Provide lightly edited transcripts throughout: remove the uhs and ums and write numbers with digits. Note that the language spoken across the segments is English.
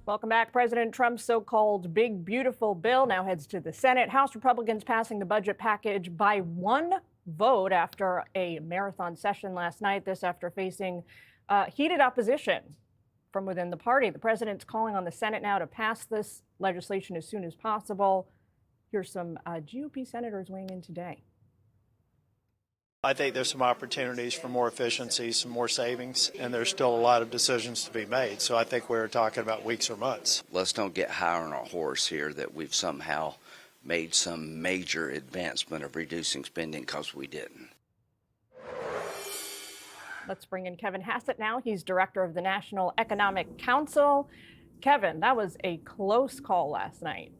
Welcome back. President Trump's so-called big, beautiful bill now heads to the Senate. House Republicans passing the budget package by one vote after a marathon session last night. This after facing heated opposition from within the party. The president's calling on the Senate now to pass this legislation as soon as possible. Here's some GOP senators weighing in today. I think there's some opportunities for more efficiency, some more savings, and there's still a lot of decisions to be made. So I think we're talking about weeks or months. Let's don't get high on our horse here that we've somehow made some major advancement of reducing spending, because we didn't. Let's bring in Kevin Hassett now. He's director of the National Economic Council. Kevin, that was a close call last night.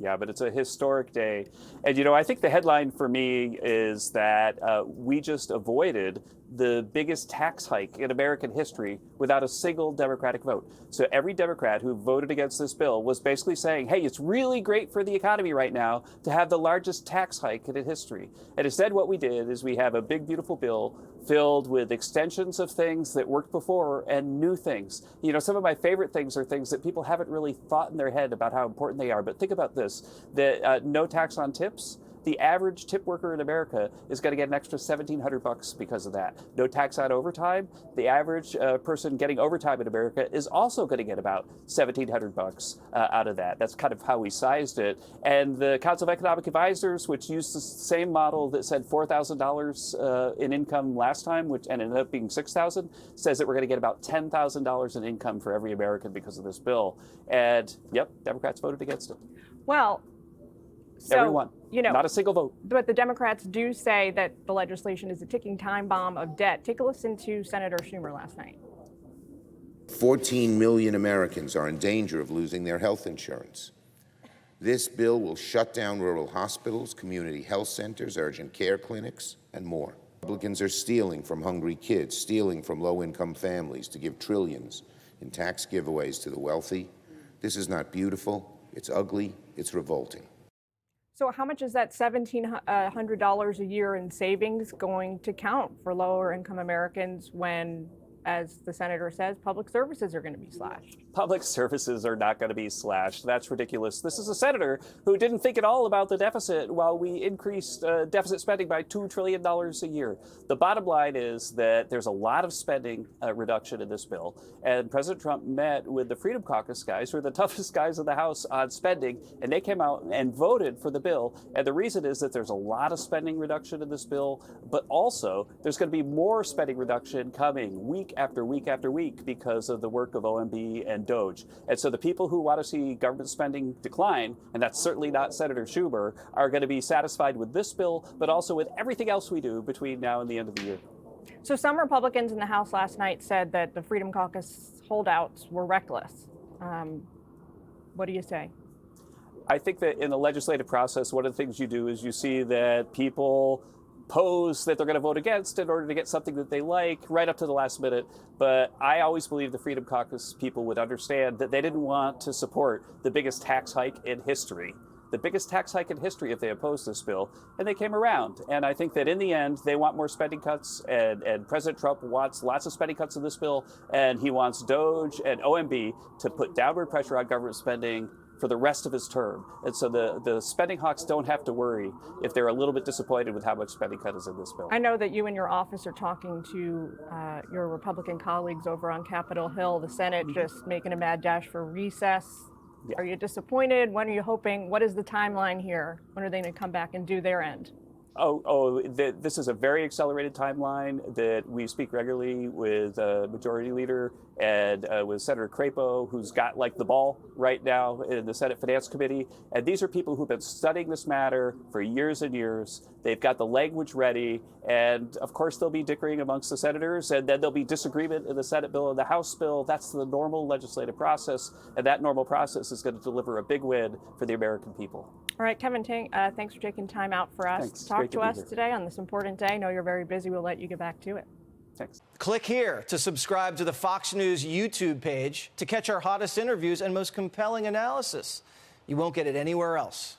Yeah, but it's a historic day. And, you know, I think the headline for me is that we just avoided the biggest tax hike in American history without a single Democratic vote. So every Democrat who voted against this bill was basically saying, hey, it's really great for the economy right now to have the largest tax hike in history. And instead what we did is we have a big, beautiful bill filled with extensions of things that worked before and new things. You know, some of my favorite things are things that people haven't really thought in their head about how important they are. But think about this, that no tax on tips. The average tip worker in America is going to get an extra $1,700 because of that. No tax on overtime. The average person getting overtime in America is also going to get about $1,700 out of that. That's kind of how we sized it. And the Council of Economic Advisors, which used the same model that said $4,000 in income last time, which ended up being $6,000, says that we're going to get about $10,000 in income for every American because of this bill. And yep, Democrats voted against it. Well, so, everyone, you know, not a single vote. But the Democrats do say that the legislation is a ticking time bomb of debt. Take a listen to Senator Schumer last night. 14 million Americans are in danger of losing their health insurance. This bill will shut down rural hospitals, community health centers, urgent care clinics, and more. Republicans are stealing from hungry kids, stealing from low-income families to give trillions in tax giveaways to the wealthy. This is not beautiful. It's ugly. It's revolting. So how much is that $1,700 a year in savings going to count for lower income Americans when, as the senator says, public services are going to be slashed? Public services are not going to be slashed. That's ridiculous. This is a senator who didn't think at all about the deficit while we increased deficit spending by $2 trillion a year. The bottom line is that there's a lot of spending reduction in this bill. And President Trump met with the Freedom Caucus guys, who are the toughest guys in the House on spending, and they came out and voted for the bill. And the reason is that there's a lot of spending reduction in this bill, but also there's going to be more spending reduction coming week after week after week because of the work of OMB and DOGE. And so the people who want to see government spending decline, and that's certainly not Senator Schumer, are going to be satisfied with this bill, but also with everything else we do between now and the end of the year. So some Republicans in the House last night said that the Freedom Caucus holdouts were reckless. What do you say? I think that in the legislative process, one of the things you do is you see that people pose that they're going to vote against in order to get something that they like right up to the last minute. But I always believe the Freedom Caucus people would understand that they didn't want to support the biggest tax hike in history. The biggest tax hike in history if they opposed this bill, and they came around. And I think that in the end, they want more spending cuts, and President Trump wants lots of spending cuts in this bill, and he wants DOGE and OMB to put downward pressure on government spending for the rest of his term. And so the spending hawks don't have to worry if they're a little bit disappointed with how much spending cut is in this bill. I know that you and your office are talking to your Republican colleagues over on Capitol Hill, the Senate just making a mad dash for recess. Yeah. Are you disappointed? When are you hoping? What is the timeline here? When are they going to come back and do their end? This is a very accelerated timeline that we speak regularly with Majority Leader and with Senator Crapo, who's got like the ball right now in the Senate Finance Committee. And these are people who've been studying this matter for years and years. They've got the language ready. And of course, there'll be dickering amongst the senators, and then there'll be disagreement in the Senate bill and the House bill. That's the normal legislative process. And that normal process is going to deliver a big win for the American people. All right, Kevin, thanks for taking time out for us to talk to us today on this important day. I know you're very busy. We'll let you get back to it. Thanks. Click here to subscribe to the Fox News YouTube page to catch our hottest interviews and most compelling analysis. You won't get it anywhere else.